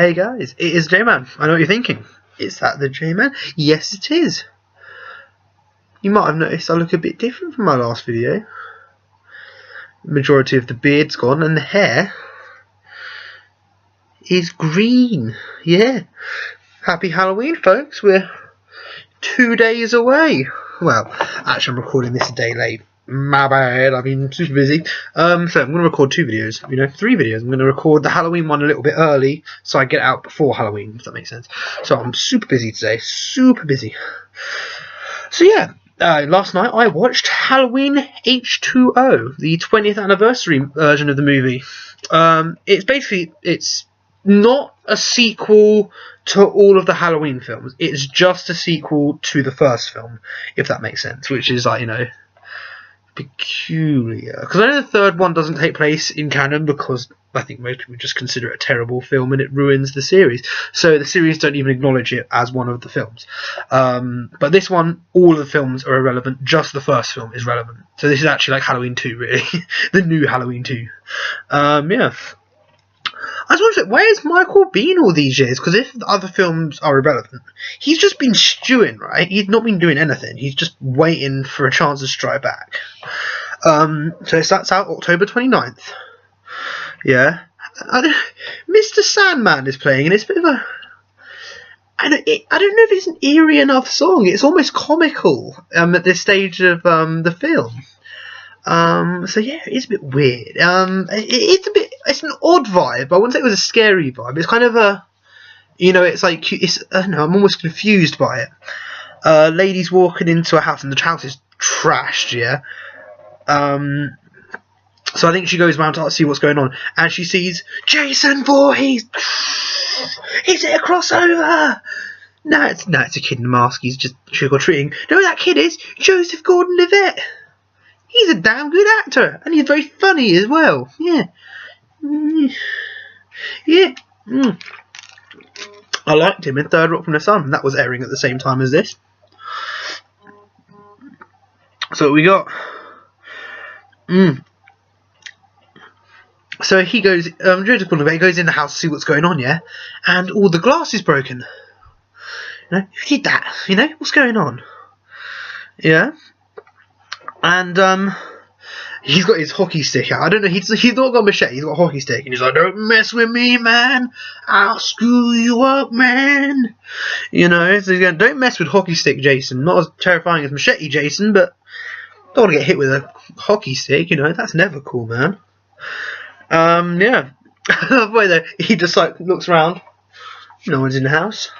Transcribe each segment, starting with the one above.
Hey guys, it is J-Man. I know what you're thinking. Is that the J-Man? Yes, it is. You might have noticed I look a bit different from my last video. The majority of the beard's gone and the hair is green. Yeah. Happy Halloween, folks. We're 2 days away. Well, actually I'm recording this a day late. My bad, I've been super busy. So I'm going to record 2 videos, 3 videos. I'm going to record the Halloween one a little bit early, so I get it out before Halloween, if that makes sense. So I'm super busy today, super busy. So yeah, last night I watched Halloween H20, the 20th anniversary version of the movie. It's not a sequel to all of the Halloween films. It's just a sequel to the first film, if that makes sense, which is like, peculiar, because I know the third one doesn't take place in canon because I think most people just consider it a terrible film and it ruins the series, so the series don't even acknowledge it as one of the films. But this one, all of the films are irrelevant, just the first film is relevant, so this is actually like Halloween 2 really. The new Halloween 2. Yeah, I was wondering, where has Michael been all these years? Because if the other films are irrelevant, he's just been stewing, right? He's not been doing anything. He's just waiting for a chance to strike back. So that's out October 29th. Yeah. Mr. Sandman is playing, and it's a bit of a... I don't know if it's an eerie enough song. It's almost comical at this stage of the film. So yeah, it's a bit weird. It's an odd vibe. I wouldn't say it was a scary vibe. It's kind of a, it's like, I don't know, I'm almost confused by it. Lady's walking into a house and the house is trashed, yeah. So I think she goes around to see what's going on, and she sees Jason Voorhees. Is it a crossover? No, it's a kid in a mask. He's just trick-or-treating. No, that kid is Joseph Gordon-Levitt. He's a damn good actor, and he's very funny as well. Yeah. Yeah. I liked him in Third Rock from the Sun. That was airing at the same time as this. So we got... So he goes... Joseph Gordon-Levitt goes in the house to see what's going on, yeah? And all the glass is broken. Who did that? What's going on? Yeah? And he's got his hockey stick out. I don't know, he's not got a machete, he's got a hockey stick, and he's like, "Don't mess with me, man. I'll screw you up, man." So he's going, "Don't mess with hockey stick, Jason." Not as terrifying as machete, Jason, but don't want to get hit with a hockey stick. That's never cool, man. Yeah. By the way, though, he just like looks around. No one's in the house.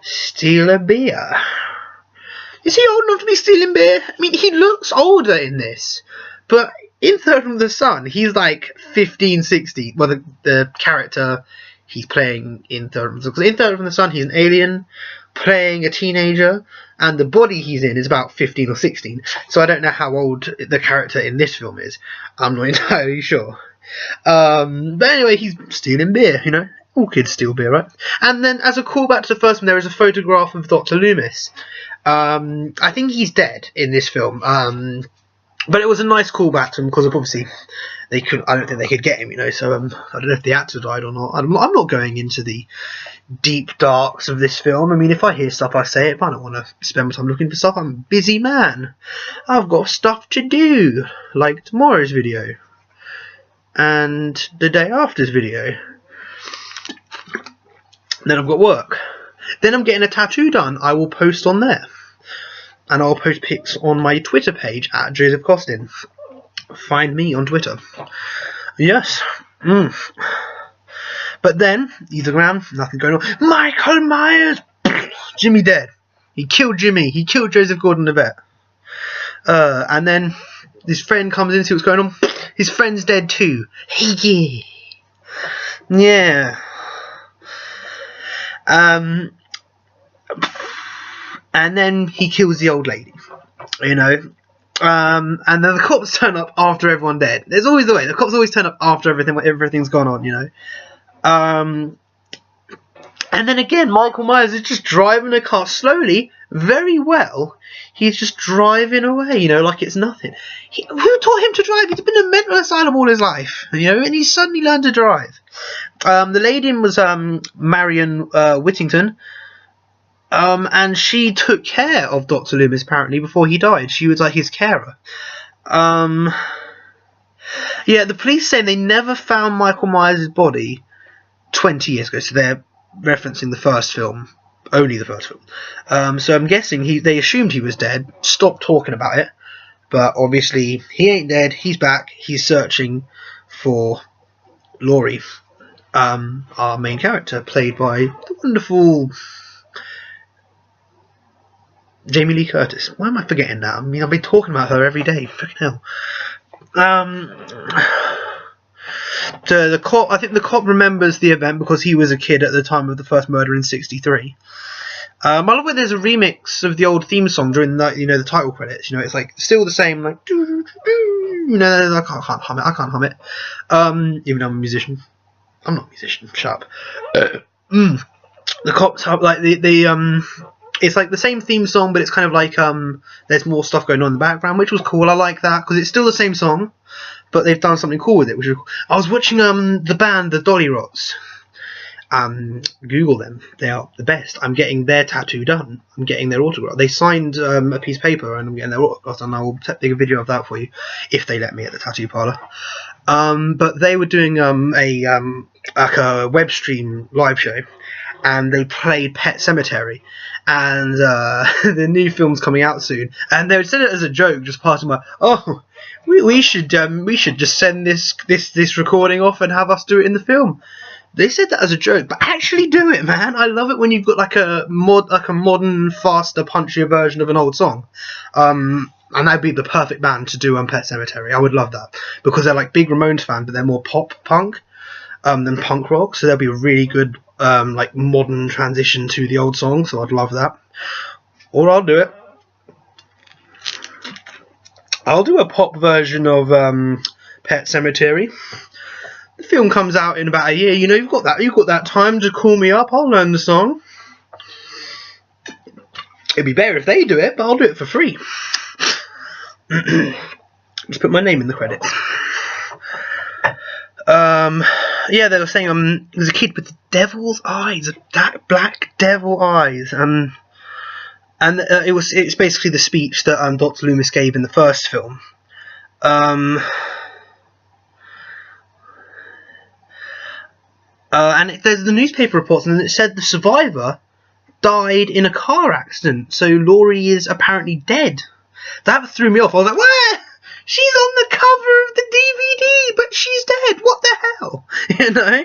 Steal a beer. Is he old enough to be stealing beer? I mean, he looks older in this. But in Third from the Sun, he's like 15, 16. Well, the character he's playing in Third from the Sun. Because in Third from the Sun, he's an alien playing a teenager. And the body he's in is about 15 or 16. So I don't know how old the character in this film is. I'm not entirely sure. But anyway, he's stealing beer, All kids steal beer, right? And then, as a callback to the first one, there is a photograph of Dr. Loomis. I think he's dead in this film. But it was a nice callback to him because obviously I don't think they could get him, So I don't know if the actor died or not. I'm not going into the deep darks of this film. I mean, if I hear stuff, I say it. If I don't want to spend my time looking for stuff, I'm a busy man. I've got stuff to do, like tomorrow's video and the day after's video. Then I've got work. Then I'm getting a tattoo done. I will post on there. And I'll post pics on my Twitter page at Joseph Costin. Find me on Twitter. Yes. But then, he's around, nothing going on. Michael Myers! Jimmy dead. He killed Jimmy. He killed Joseph Gordon-Levitt. And then his friend comes in to see what's going on. His friend's dead too. Hey, yeah. And then he kills the old lady, and then the cops turn up after everyone dead. There's always the way. The cops always turn up after everything's gone on, And then again, Michael Myers is just driving a car slowly, very well. He's just driving away, you know, like it's nothing. Who taught him to drive? He's been in a mental asylum all his life, you know, and he suddenly learned to drive. The lady was Marion Whittington, and she took care of Dr. Loomis apparently before he died. She was like his carer. Yeah, the police say they never found Michael Myers' body 20 years ago, so they're referencing the first film, only the first film. So I'm guessing they assumed he was dead, stopped talking about it, but obviously he ain't dead, he's back, he's searching for Laurie, our main character, played by the wonderful Jamie Lee Curtis. Why am I forgetting that? I mean, I've been talking about her every day, freaking hell. The cop, I think the cop remembers the event because he was a kid at the time of the first murder in '63. I love when there's a remix of the old theme song during the, you know, the title credits. You know, it's like still the same, like, you know, I can't hum it. Even though I'm a musician. I'm not a musician. Shut up. The cops have like it's like the same theme song, but it's kind of like there's more stuff going on in the background, which was cool. I like that because it's still the same song, but they've done something cool with it, which is cool. I was watching the band the Dolly Rots. Google them, they are the best. I'm getting their tattoo done, I'm getting their autograph. They signed a piece of paper and I'm getting their autograph, and I will take a video of that for you if they let me at the tattoo parlour. But they were doing like a web stream live show, and they played Pet Sematary, and the new film's coming out soon, and they said it as a joke, just passing by. Oh, we should just send this recording off and have us do it in the film. They said that as a joke, but actually do it, man. I love it when you've got like a modern, faster, punchier version of an old song. And that'd be the perfect band to do on Pet Sematary. I would love that because they're like big Ramones fans, but they're more pop punk than punk rock. So there'll be a really good like modern transition to the old song. So I'd love that. Or I'll do it. I'll do a pop version of Pet Sematary. The film comes out in about a year. You know, you've got that time to call me up. I'll learn the song. It'd be better if they do it, but I'll do it for free. Just put my name in the credits. Yeah, they were saying there's a kid with devil's eyes, black devil eyes, and it's basically the speech that Dr. Loomis gave in the first film. And there's the newspaper reports, and it said the survivor died in a car accident, so Laurie is apparently dead. That threw me off. I was like, what? She's on the cover of the DVD, but she's dead. What the hell? You know?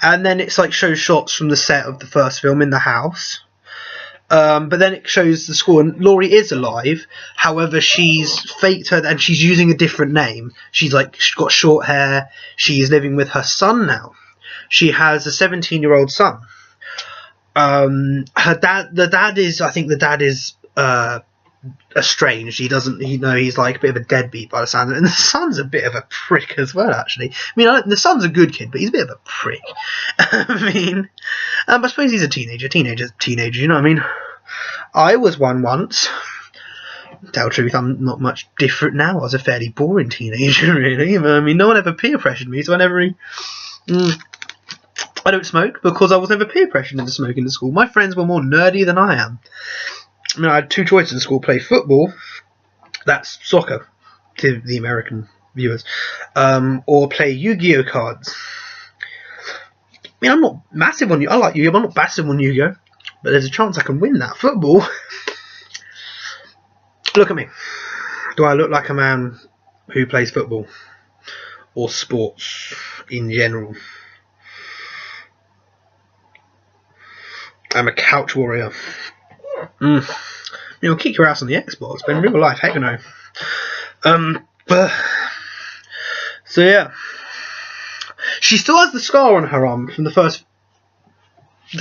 And then it's like shows shots from the set of the first film in the house. But then it shows the school, and Laurie is alive. However, she's faked her, and she's using a different name. She's got short hair. She is living with her son now. She has a 17-year-old son. The dad is estranged. He's like a bit of a deadbeat by the sound of it. And the son's a bit of a prick as well, actually. I mean, the son's a good kid, but he's a bit of a prick. I mean, I suppose he's a teenager. Teenager, you know what I mean? I was one once. To tell the truth, I'm not much different now. I was a fairly boring teenager, really. I mean, no one ever peer pressured me, so I never really... I don't smoke because I was never peer pressured into smoking in school. My friends were more nerdy than I am. I mean, I had two choices in school: play football, that's soccer to the American viewers, or play Yu-Gi-Oh cards. I mean, I'm not massive on I like Yu-Gi-Oh, I'm not massive on Yu-Gi-Oh, but there's a chance I can win that football. Look at me. Do I look like a man who plays football or sports in general? I'm a couch warrior. You know, kick your ass on the Xbox, but in real life, heck no. So yeah, she still has the scar on her arm from the first.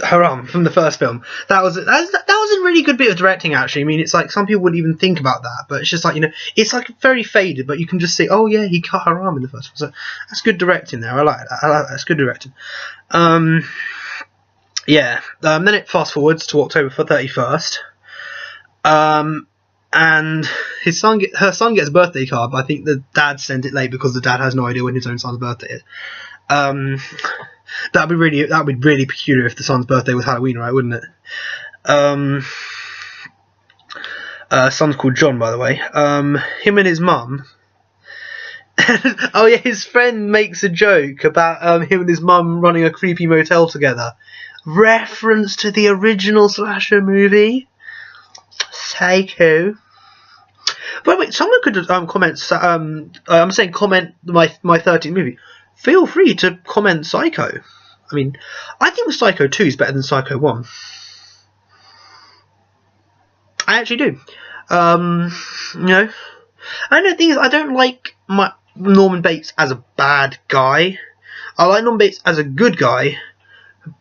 Her arm from the first film. That was was a really good bit of directing, actually. I mean, it's like some people wouldn't even think about that, but it's just like, you know, it's like very faded, but you can just say, oh yeah, he cut her arm in the first one. So that's good directing there. I like that. That's good directing. Yeah. Then it fast forwards to October 31st. And her son gets a birthday card, but I think the dad sent it late because the dad has no idea when his own son's birthday is. That'd be really peculiar if the son's birthday was Halloween, right? Wouldn't it? Son's called John, by the way. Him and his mum. Oh yeah, his friend makes a joke about him and his mum running a creepy motel together. Reference to the original slasher movie, Psycho. But wait, someone could comment. I'm saying comment my 13th movie. Feel free to comment Psycho. I mean, I think Psycho 2 is better than Psycho 1. I actually do. You know, and the thing is, I don't like Norman Bates as a bad guy. I like Norman Bates as a good guy,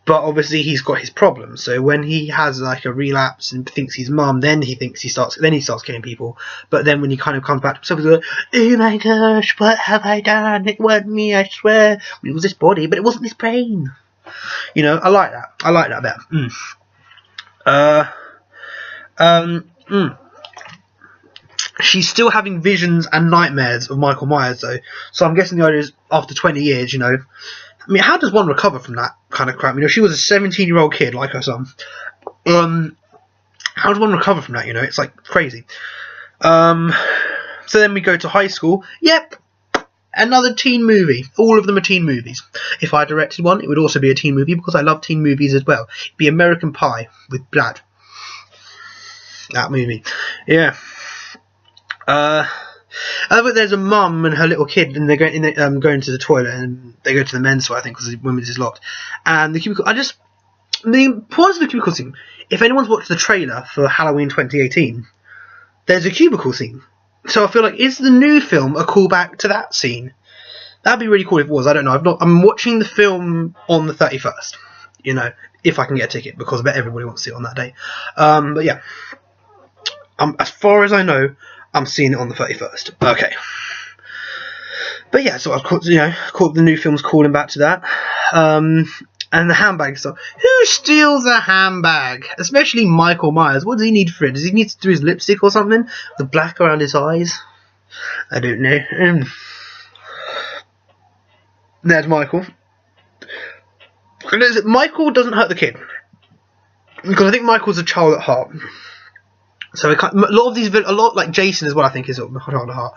but obviously he's got his problems. So when he has like a relapse and thinks he's mum, then he starts killing people. But then when he kind of comes back to himself, he's like, oh my gosh, what have I done? It wasn't me, I swear. It was this body, but it wasn't this brain. You know, I like that. I like that better. She's still having visions and nightmares of Michael Myers, though. So I'm guessing the idea is after 20 years, you know. I mean, how does one recover from that kind of crap? You know, she was a 17-year-old kid, like her son. How does one recover from that, you know? It's, like, crazy. So then we go to high school. Yep, another teen movie. All of them are teen movies. If I directed one, it would also be a teen movie, because I love teen movies as well. It'd be American Pie with blood. That movie. Yeah. But there's a mum and her little kid, and they're going to the toilet, and they go to the men's toilet, I think, because the women's is locked. And the cubicle, the point of the cubicle scene, if anyone's watched the trailer for Halloween 2018, there's a cubicle scene. So I feel like, is the new film a callback to that scene? That'd be really cool if it was. I don't know. I'm watching the film on the 31st, you know, if I can get a ticket, because I bet everybody wants to see it on that day. But yeah, as far as I know, I'm seeing it on the 31st. Okay. But yeah, so I've caught the new film's calling back to that. And the handbag stuff. Who steals a handbag? Especially Michael Myers. What does he need for it? Does he need to do his lipstick or something? The black around his eyes? I don't know. There's Michael. Michael doesn't hurt the kid, because I think Michael's a child at heart. So a lot like Jason as well, I think, is child at heart.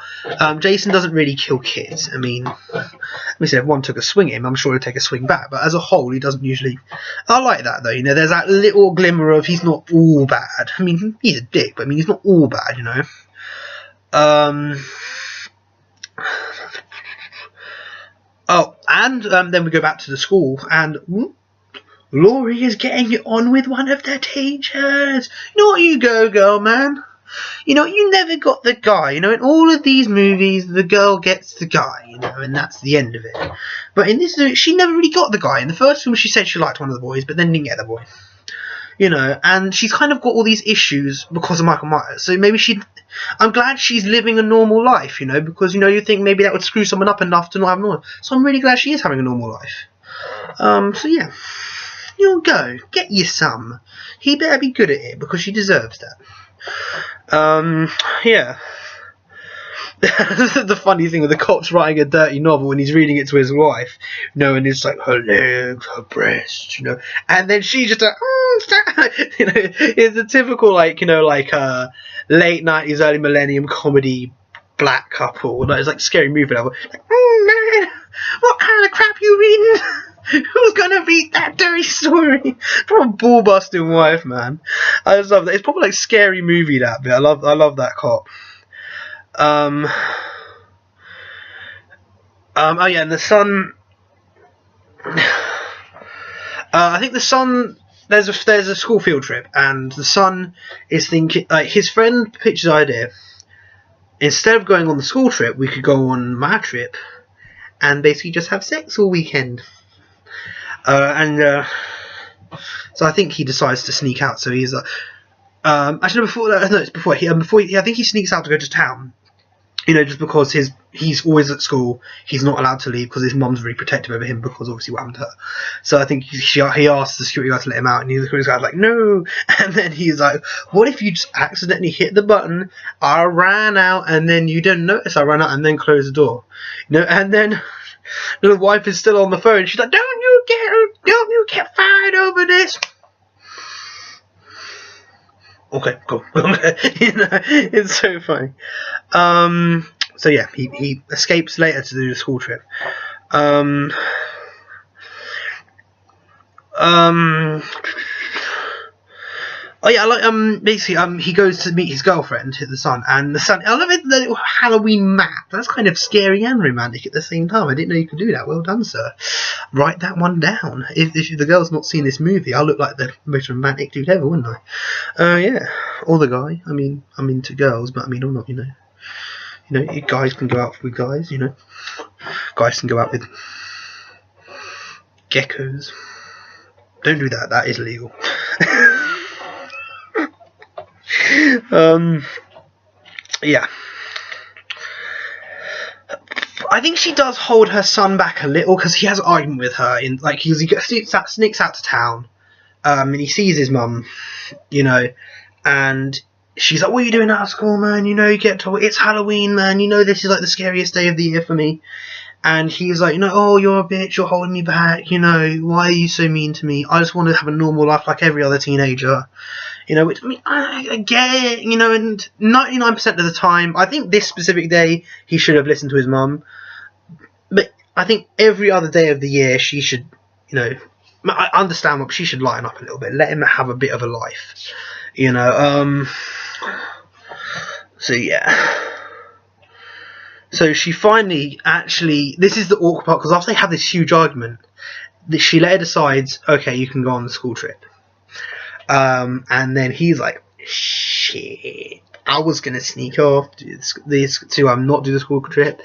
Jason doesn't really kill kids. I mean, let me say, if one took a swing at him, I'm sure he'd take a swing back. But as a whole, he doesn't usually. I like that though. You know, there's that little glimmer of he's not all bad. I mean, he's a dick, but I mean, he's not all bad. You know. Oh, and then we go back to the school, and Laurie is getting it on with one of the teachers. Not you go, girl, man. You know, you never got the guy. You know, in all of these movies, the girl gets the guy, you know, and that's the end of it. But in this, she never really got the guy. In the first film, she said she liked one of the boys, but then didn't get the boy. You know, and she's kind of got all these issues because of Michael Myers. So maybe I'm glad she's living a normal life, you know, because, you know, you think maybe that would screw someone up enough to not have a normal life. So I'm really glad she is having a normal life. So yeah. You'll go. Get you some. He better be good at it, because she deserves that. Yeah. The funny thing with the cops writing a dirty novel when he's reading it to his wife, you know, and it's like her legs, her breasts, you know, and then she just you know, it's a typical, like, you know, like late 90s, early millennium comedy black couple. It's like scary movie level. Like, man, what kind of crap you reading? Who's gonna read that dirty story? Proper ball busting wife, man. I just love that. It's probably like scary movie, that bit. I love that cop. Oh yeah, and the son. I think the son. There's a school field trip, and the son is thinking. His friend pitches the idea. Instead of going on the school trip, we could go on my trip, and basically just have sex all weekend. So I think he decides to sneak out. So he's like, Actually, no, before no, it's before I think he sneaks out to go to town. You know, just because he's always at school, he's not allowed to leave because his mum's really protective over him because obviously what happened to her. So I think he asked the security guard to let him out, and the security guard's like, no. And then he's like, what if you just accidentally hit the button, I ran out, and then you didn't notice I ran out, and then closed the door. You know, and then the wife is still on the phone. She's like, don't you get fired over this. Okay, cool. You know, it's so funny. So yeah, he escapes later to do the school trip. Oh yeah, like basically he goes to meet his girlfriend, the son, and the son. I love it, the little Halloween map. That's kind of scary and romantic at the same time. I didn't know you could do that. Well done, sir. Write that one down. If the girl's not seen this movie, I'll look like the most romantic dude ever, wouldn't I? Yeah, or the guy. I mean, I'm into girls, but I mean, I'm not. You know, guys can go out with guys. You know, guys can go out with geckos. Don't do that. That is illegal. Yeah. I think she does hold her son back a little because he has an argument with her in like he sneaks out to town, and he sees his mum, you know, and she's like, "What are you doing out of school, man? You know, you get told it's Halloween, man. You know, this is like the scariest day of the year for me." And he's like, you know, oh, you're a bitch, you're holding me back, you know, why are you so mean to me? I just want to have a normal life like every other teenager. You know, which, I mean, I get it, you know, and 99% of the time, I think this specific day, he should have listened to his mum. But I think every other day of the year, she should, you know, I understand what she should lighten up a little bit, let him have a bit of a life. You know, so yeah. So she finally, actually, this is the awkward part, because after they have this huge argument, she later decides, okay, you can go on the school trip. And then he's like, shit, I was going to sneak off to not do the school trip.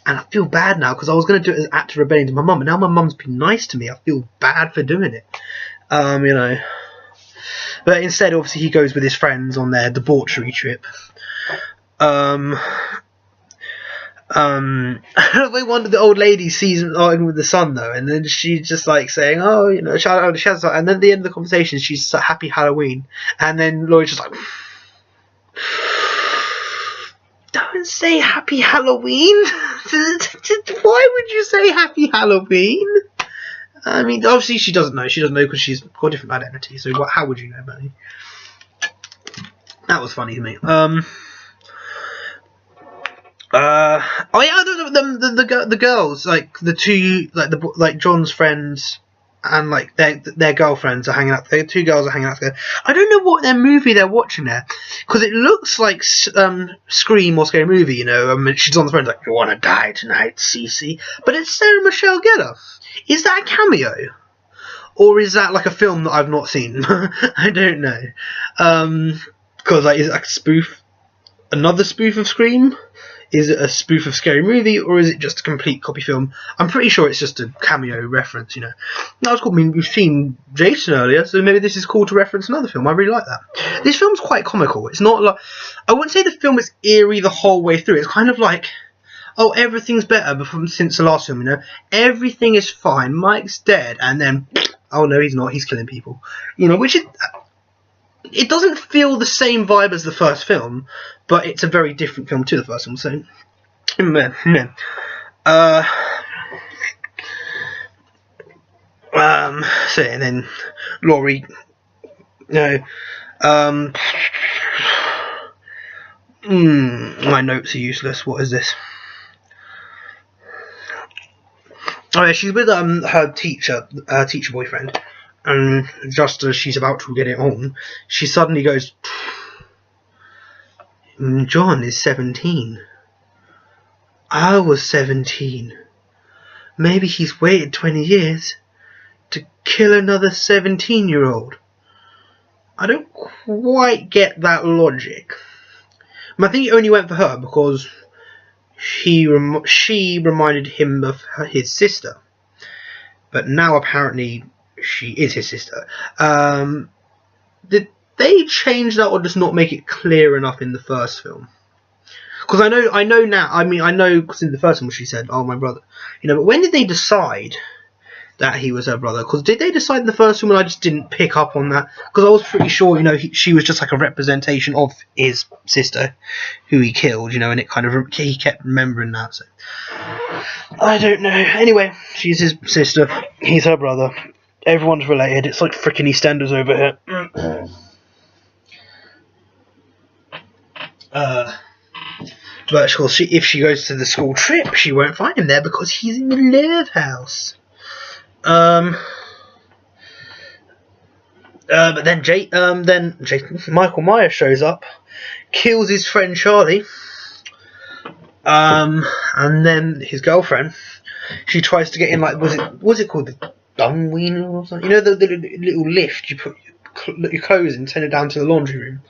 And I feel bad now, because I was going to do it as an act of rebellion to my mum, and now my mum's been nice to me. I feel bad for doing it. You know. But instead, obviously, he goes with his friends on their debauchery trip. One of the old ladies sees him arguing with the son though, and then she's just like saying, "Oh, you know," and then at the end of the conversation, she's like, "Happy Halloween," and then Lloyd's just like, "Don't say Happy Halloween." Why would you say Happy Halloween? I mean, obviously she doesn't know. She doesn't know because she's got a different identity. So how would you know, Manny? That was funny to me. Oh yeah, the girls, like the two, like John's friends and like their girlfriends are hanging out. The two girls are hanging out together. I don't know what their movie they're watching there, because it looks like Scream or Scary Movie. You know, she's on the phone like, "You want to die tonight, Cece?" But it's Sarah Michelle Gellar. Is that a cameo, or is that like a film that I've not seen? I don't know. Because like, is it like a spoof? Another spoof of Scream? Is it a spoof of Scary Movie, or is it just a complete copy film? I'm pretty sure it's just a cameo reference, you know. That was cool. I mean, we've seen Jason earlier, so maybe this is cool to reference another film. I really like that. This film's quite comical. It's not like... I wouldn't say the film is eerie the whole way through. It's kind of like, oh, everything's better since the last film, you know. Everything is fine. Mike's dead, and then, oh no, he's not. He's killing people. You know, which is... It doesn't feel the same vibe as the first film, but it's a very different film to the first film. So, so and then Laurie, you know, my notes are useless. What is this? Oh yeah, she's with her teacher boyfriend. And just as she's about to get it on, she suddenly goes, "John is 17. I was 17. Maybe he's waited 20 years to kill another 17-year-old. I don't quite get that logic. I think it only went for her because she reminded him of his sister. But now apparently... she is his sister. They they change that or just not make it clear enough in the first film? Because I know now. I mean, I know because in the first one she said, "Oh, my brother," you know. But when did they decide that he was her brother? Because did they decide in the first one? And I just didn't pick up on that because I was pretty sure, you know, she was just like a representation of his sister, who he killed, you know, and it kind of he kept remembering that. So I don't know. Anyway, she's his sister. He's her brother. Everyone's related. It's like freaking EastEnders over here. But of course, if she goes to the school trip, she won't find him there because he's in the love house. But then Michael Myers shows up, kills his friend Charlie, and then his girlfriend. She tries to get in, like, was it called the dung wiener or something? You know, the little lift you put your clothes in, send it down to the laundry room.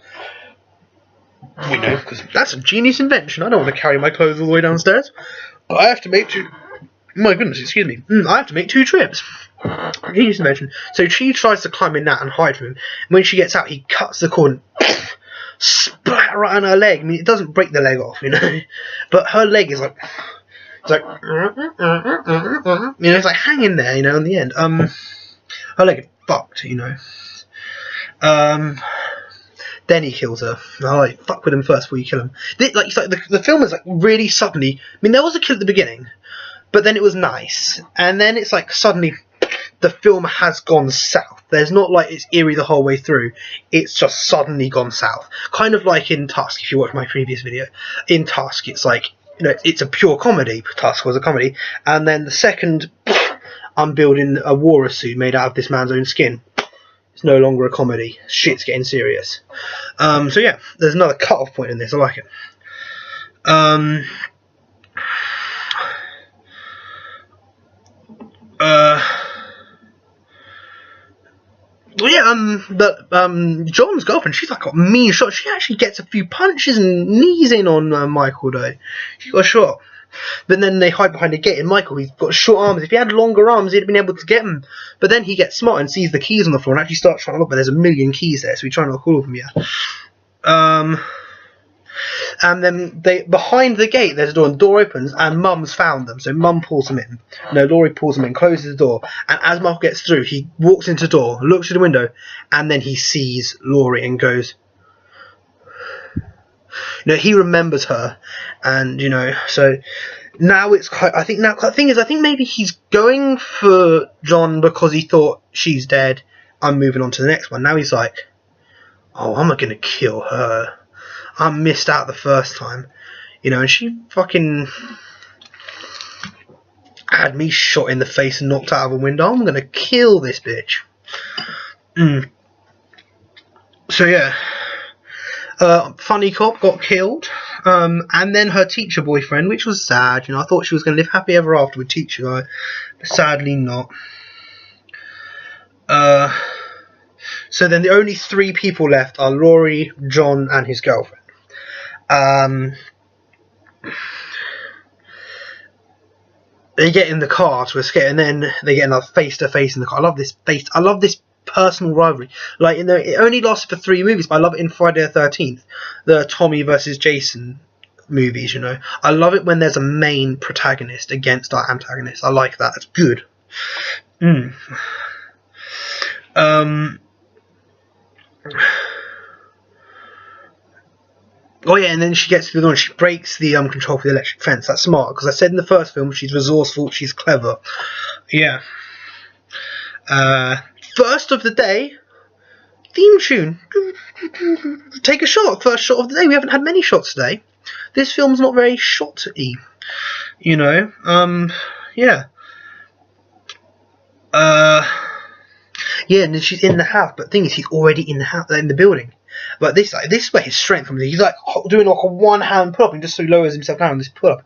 You know, because that's a genius invention. I don't want to carry my clothes all the way downstairs. But I have to make two. My goodness, excuse me. I have to make 2 trips. Genius invention. So she tries to climb in that and hide from him. And when she gets out, he cuts the cord and splat right on her leg. I mean, it doesn't break the leg off, you know. But her leg is like, it's like, you know, it's like hanging there, you know, in the end. Her leg is fucked, you know. Then he kills her. Oh, like, fuck with him first before you kill him. It's like the film is like really suddenly. I mean, there was a kill at the beginning, but then it was nice, and then it's like suddenly the film has gone south. There's not like it's eerie the whole way through. It's just suddenly gone south. Kind of like in Tusk. If you watch my previous video, in Tusk, it's like, you know, it's a pure comedy. Tusk was a comedy, and then the second, I'm building a walrus suit made out of this man's own skin. It's no longer a comedy. Shit's getting serious. So yeah, there's another cut-off point in this. I like it. John's girlfriend, she's like got mean shots. She actually gets a few punches and knees in on Michael though. She got a shot. But then they hide behind a gate, and Michael, he's got short arms. If he had longer arms, he'd have been able to get him. But then he gets smart and sees the keys on the floor and actually starts trying to look, but there's a million keys there, so he's trying to look all of them, yeah. And then behind the gate, there's a door, and the door opens, and Mum's found them, so Mum pulls them in. No, Laurie pulls them in, closes the door, and as Michael gets through, he walks into the door, looks through the window, and then he sees Laurie and goes, you know, he remembers her, and, you know, so now it's quite, I think maybe he's going for John because he thought she's dead, I'm moving on to the next one. Now he's like, oh, I'm not going to kill her. I missed out the first time, you know, and she fucking had me shot in the face and knocked out of a window. I'm going to kill this bitch. So yeah. Funny cop got killed, and then her teacher boyfriend, which was sad, you know. I thought she was going to live happy ever after with teacher guy, but sadly not. So then the only 3 people left are Laurie, John, and his girlfriend. They get in the car to escape, and then they get another face-to-face in the car. I love this personal rivalry. Like, you know, it only lasted for 3 movies, but I love it in Friday the 13th, the Tommy versus Jason movies, you know. I love it when there's a main protagonist against our antagonist. I like that. It's good. Oh yeah, and then she gets to the door and she breaks the control for the electric fence. That's smart, because I said in the first film she's resourceful, she's clever. Yeah. First of the day, theme tune. Take a shot. First shot of the day. We haven't had many shots today. This film's not very shot-y, you know. Yeah. Yeah, and then she's in the house. But the thing is, he's already in the house, in the building. But this is where his strength comes in. He's like doing like a one-hand pull-up, and just so he lowers himself down on this pull-up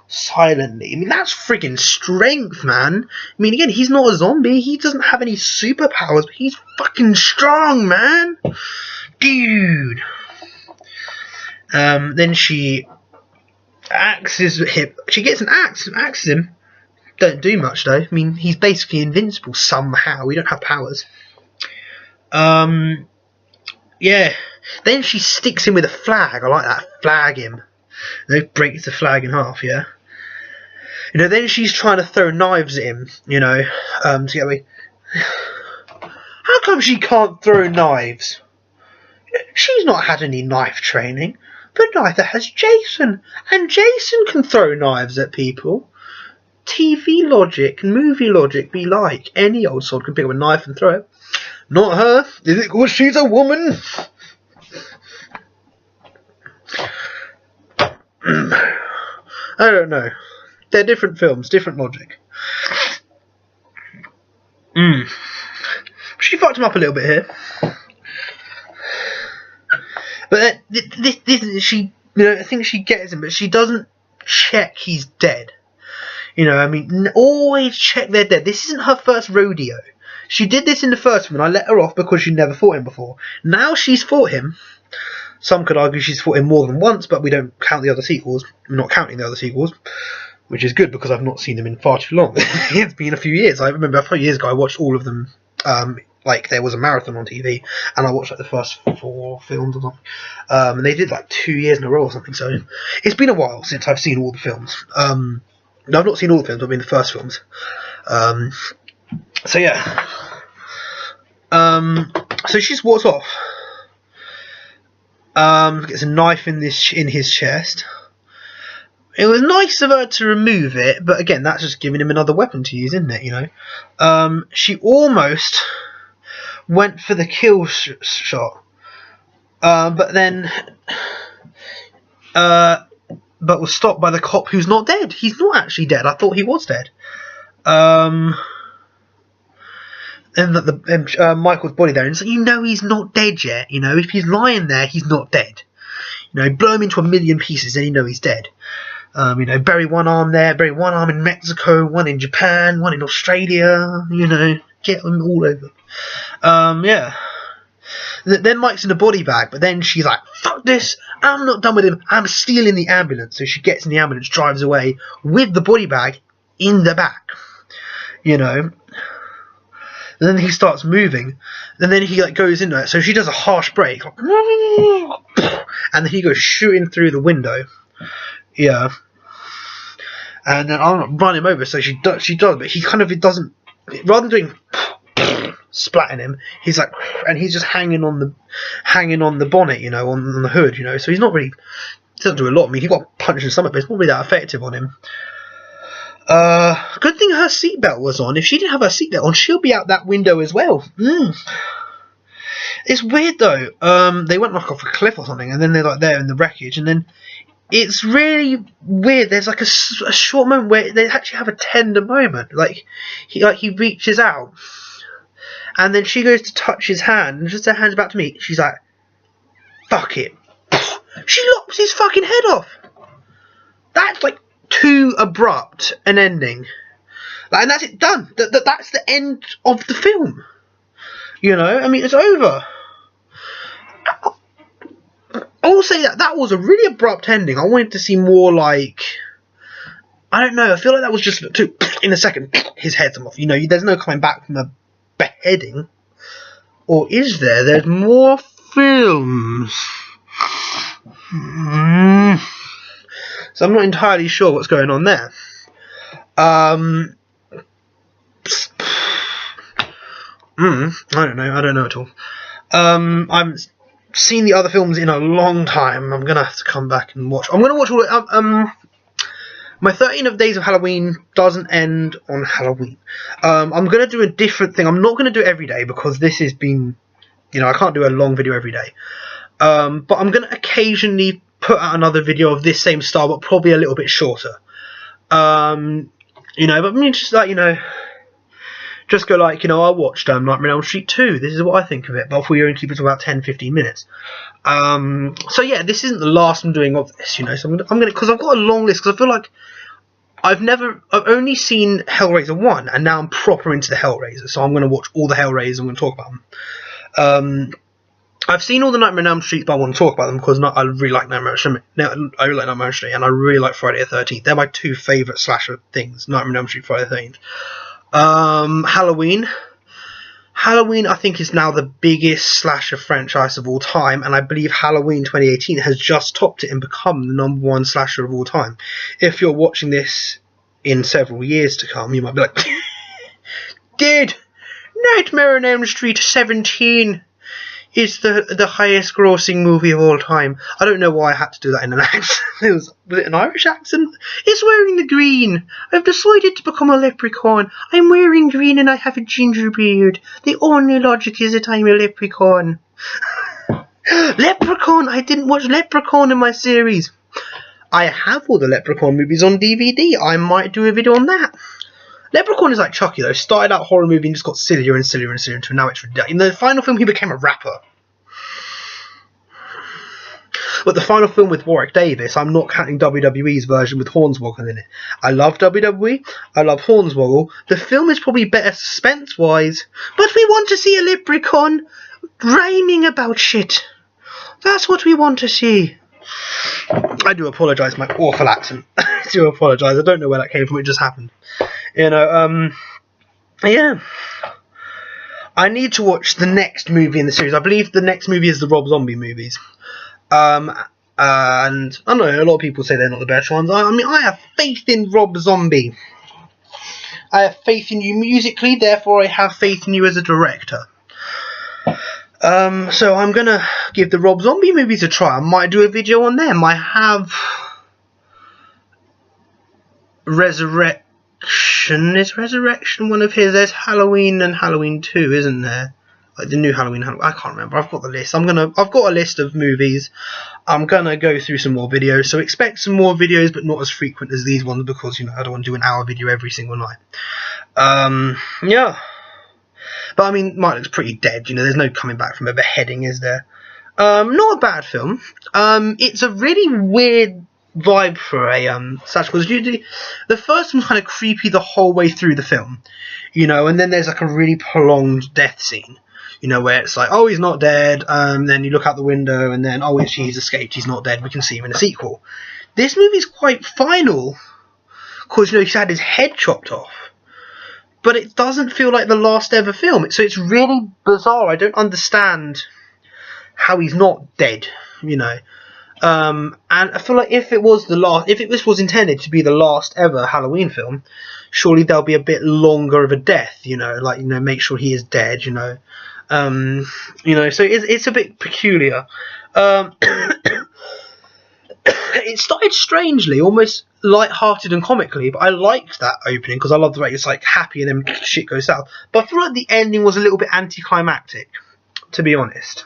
silently. I mean, that's friggin' strength, man. I mean, again, he's not a zombie. He doesn't have any superpowers, but he's fucking strong, man. Dude. Then she axes him. She gets an axe and axes him. Don't do much, though. I mean, he's basically invincible somehow. We don't have powers. Yeah. Then she sticks him with a flag. I like that. Flag him. They breaks the flag in half. Yeah. You know. Then she's trying to throw knives at him. You know. To get away. How come she can't throw knives? She's not had any knife training, but neither has Jason. And Jason can throw knives at people. TV logic and movie logic be like. Any old sod can pick up a knife and throw it. Not her. Is it because she's a woman? I don't know. They're different films, different logic. She fucked him up a little bit here. But this she, you know, I think she gets him, but she doesn't check he's dead. You know, I mean, always check they're dead. This isn't her first rodeo. She did this in the first one. I let her off because she never fought him before. Now she's fought him. Some could argue she's fought him more than once, but we don't count the other sequels. I'm not counting the other sequels, which is good because I've not seen them in far too long. It's been a few years. I remember a few years ago I watched all of them. Like there was a marathon on TV, and I watched like the first 4 films or something. And they did like 2 years in a row or something. So it's been a while since I've seen all the films. No, I've not seen all the films. I've been the first films. So yeah. So she just walks off. Gets a knife in his chest. It was nice of her to remove it, but again, that's just giving him another weapon to use, isn't it? You know. She almost went for the kill shot, but then, but was stopped by the cop, who's not dead. He's not actually dead. I thought he was dead. And that Michael's body there, and so you know he's not dead yet. You know, if he's lying there, he's not dead. You know, blow him into a million pieces, then you know he's dead. You know, bury one arm there, bury one arm in Mexico, one in Japan, one in Australia. You know, get them all over. Yeah. Then Mike's in a body bag, but then she's like, fuck this, I'm not done with him, I'm stealing the ambulance. So she gets in the ambulance, drives away with the body bag in the back. You know. And then he starts moving, and then he like goes into it. So she does a harsh break, like, and then he goes shooting through the window. Yeah. And then I'm not run him over, so she does, but he kind of doesn't. Rather than doing splatting him, he's like, and he's just hanging on the bonnet, you know, on the hood, you know. So he's not really, doesn't do a lot. I mean, he got punched in the stomach, but it's not really that effective on him. Good thing her seatbelt was on. If she didn't have her seatbelt on, she'll be out that window as well. It's weird though. They went like off a cliff or something, and then they're like there in the wreckage, and then it's really weird. There's like a short moment where they actually have a tender moment. Like he reaches out, and then she goes to touch his hand, and just her hand's about to meet. She's like, "Fuck it." She lops his fucking head off. That's like too abrupt an ending. Like, and that's it, done. That's the end of the film. You know, I mean, it's over. I will say that was a really abrupt ending. I wanted to see more like, I don't know, I feel like that was just too, in a second, his head's off. You know, there's no coming back from a beheading. Or is there? There's more films. So I'm not entirely sure what's going on there. I don't know at all. I haven't seen the other films in a long time. I'm gonna have to come back and watch. I'm gonna watch all of my 13 of Days of Halloween doesn't end on Halloween. I'm gonna do a different thing. I'm not gonna do it every day because this has been, you know, I can't do a long video every day. But I'm gonna occasionally put out another video of this same style, but probably a little bit shorter. You know, but I mean, just like, you know, just go like, you know, I watched Nightmare on Elm Street 2. This is what I think of it. But we only keep it to about 10-15 minutes. So yeah, this isn't the last I'm doing of this, you know. So I'm gonna because I've got a long list, because I feel like I've only seen Hellraiser 1, and now I'm proper into the Hellraiser. So I'm gonna watch all the Hellraisers. I'm gonna talk about them. I've seen all the Nightmare on Elm Street, but I want to talk about them because I really like Nightmare on Elm Street, and I really like Friday the 13th. They're my two favourite slasher things: Nightmare on Elm Street, Friday the 13th. Halloween Halloween, I think, is now the biggest slasher franchise of all time, and I believe Halloween 2018 has just topped it and become the #1 slasher of all time. If you're watching this in several years to come, you might be like, Did Nightmare on Elm Street 17 is the highest grossing movie of all time? I don't know why I had to do that in an accent. Was it an Irish accent? It's wearing the green. I've decided to become a leprechaun. I'm wearing green and I have a ginger beard. The only logic is that I'm a leprechaun. Leprechaun! I didn't watch Leprechaun in my series. I have all the Leprechaun movies on DVD. I might do a video on that. Leprechaun is like Chucky though. Started out horror movie and just got sillier and sillier and sillier until now it's ridiculous. In the final film he became a rapper. But the final film with Warwick Davis, I'm not counting WWE's version with Hornswoggle in it. I love WWE, I love Hornswoggle. The film is probably better suspense-wise, but we want to see a leprechaun rhyming about shit. That's what we want to see. I do apologise for my awful accent. I do apologise. I don't know where that came from. It just happened. You know, yeah. I need to watch the next movie in the series. I believe the next movie is the Rob Zombie movies. And I don't know, a lot of people say they're not the best ones. I mean, I have faith in Rob Zombie. I have faith in you musically, therefore I have faith in you as a director. So I'm gonna give the Rob Zombie movies a try. I might do a video on them. I have Resurrection. Is Resurrection one of his? There's Halloween and Halloween 2, isn't there? Like the new Halloween. I can't remember. I've got the list. I've got a list of movies. I'm gonna go through some more videos. So expect some more videos, but not as frequent as these ones because you know I don't want to do an hour video every single night. Yeah. But I mean, mine looks pretty dead. You know, there's no coming back from a beheading, is there? Not a bad film. It's a really weird vibe for a slash, because usually the first one's kind of creepy the whole way through the film, you know, and then there's like a really prolonged death scene, you know, where it's like, oh, he's not dead, then you look out the window and then, oh, he's escaped, he's not dead, we can see him in a sequel. This movie's quite final because, you know, he's had his head chopped off, but it doesn't feel like the last ever film, so it's really bizarre. I don't understand how he's not dead, you know. And I feel like if this was intended to be the last ever Halloween film, surely there'll be a bit longer of a death, you know, like, you know, make sure he is dead, you know. You know, so it's a bit peculiar. It started strangely, almost light-hearted and comically, but I liked that opening because I love the way it's like happy and then shit goes south. But I feel like the ending was a little bit anticlimactic, to be honest.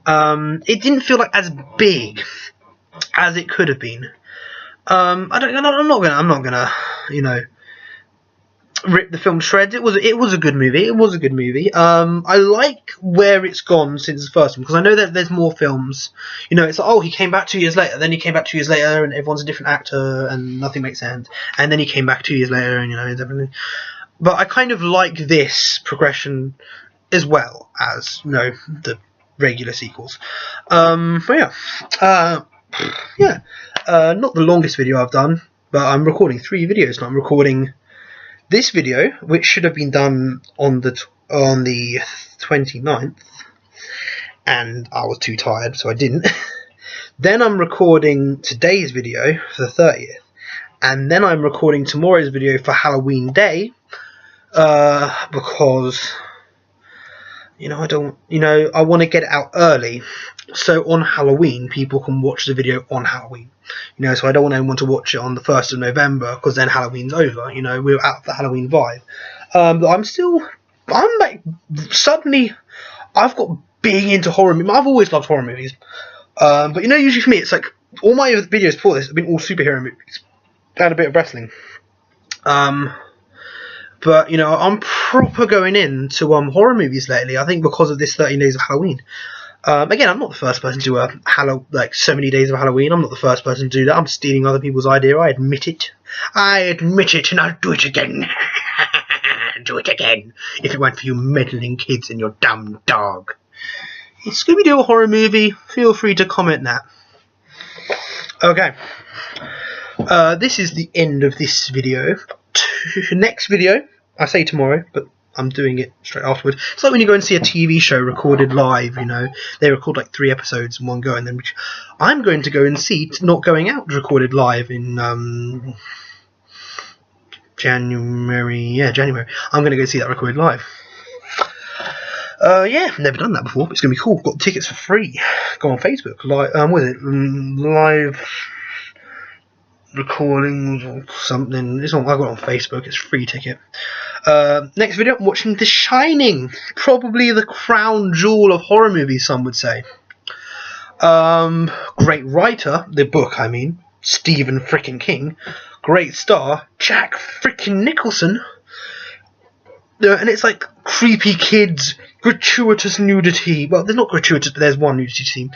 It didn't feel like as big as it could have been. I'm not gonna, you know, rip the film to shreds. It was a good movie. I like where it's gone since the first one because I know that there's more films. You know, it's like, oh, he came back 2 years later, then he came back 2 years later, and everyone's a different actor, and nothing makes sense. And then he came back 2 years later, and you know, everything. But I kind of like this progression as well as, you know, the regular sequels. But yeah, not the longest video I've done, but I'm recording 3 videos now. I'm recording this video, which should have been done on the 29th, and I was too tired, so I didn't. Then I'm recording today's video for the 30th, and then I'm recording tomorrow's video for Halloween Day, because, you know, I want to get it out early, so on Halloween people can watch the video on Halloween. You know, so I don't want anyone to watch it on the 1st of November because then Halloween's over. You know, we're out of the Halloween vibe. But suddenly I've got big into horror movies. I've always loved horror movies, but you know, usually for me it's like all my videos before this have been all superhero movies and a bit of wrestling. But, you know, I'm proper going into horror movies lately, I think because of this 13 Days of Halloween. Again, I'm not the first person to do so many days of Halloween. I'm not the first person to do that. I'm stealing other people's idea. I admit it. And I'll do it again. Do it again. If it weren't for you meddling kids and your dumb dog. Is Scooby-Doo a horror movie? Feel free to comment that. Okay. This is the end of this video. Next video, I say tomorrow, but I'm doing it straight afterwards. It's like when you go and see a TV show recorded live, you know, they record like 3 episodes in one go, and then I'm going to go and see Not Going Out recorded live in January. Yeah, January. I'm going to go see that recorded live. Yeah, never done that before, but it's going to be cool. Got tickets for free. Go on Facebook. Live recordings or something. I got it on Facebook. It's a free ticket. Next video, I'm watching The Shining. Probably the crown jewel of horror movies, some would say. Great writer, the book, I mean, Stephen frickin' King. Great star, Jack frickin' Nicholson. And it's like creepy kids, gratuitous nudity. Well, there's not gratuitous, but there's one nudity scene.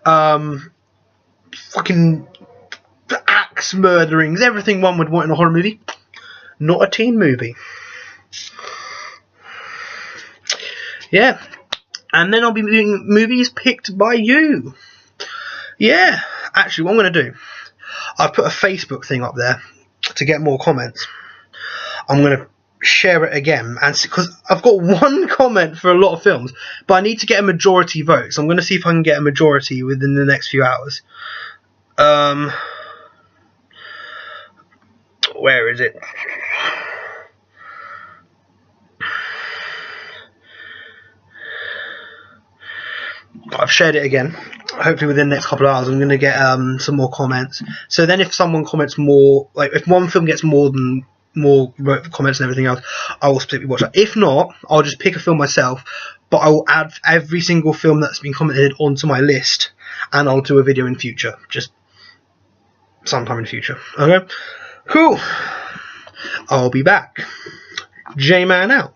Fucking axe murderings, everything one would want in a horror movie. Not a teen movie. Yeah. And then I'll be doing movies picked by you. Yeah. Actually, what I'm going to do, I've put a Facebook thing up there to get more comments. I'm going to share it again, and because I've got 1 comment for a lot of films, but I need to get a majority vote, so I'm going to see if I can get a majority within the next few hours. Where is it? I've shared it again. Hopefully within the next couple of hours I'm going to get some more comments. So then if someone comments more, like if one film gets more comments and everything else, I will specifically watch that. If not, I'll just pick a film myself, but I will add every single film that's been commented onto my list, and I'll do a video in future, just sometime in the future. Okay, cool. I'll be back. J-Man out.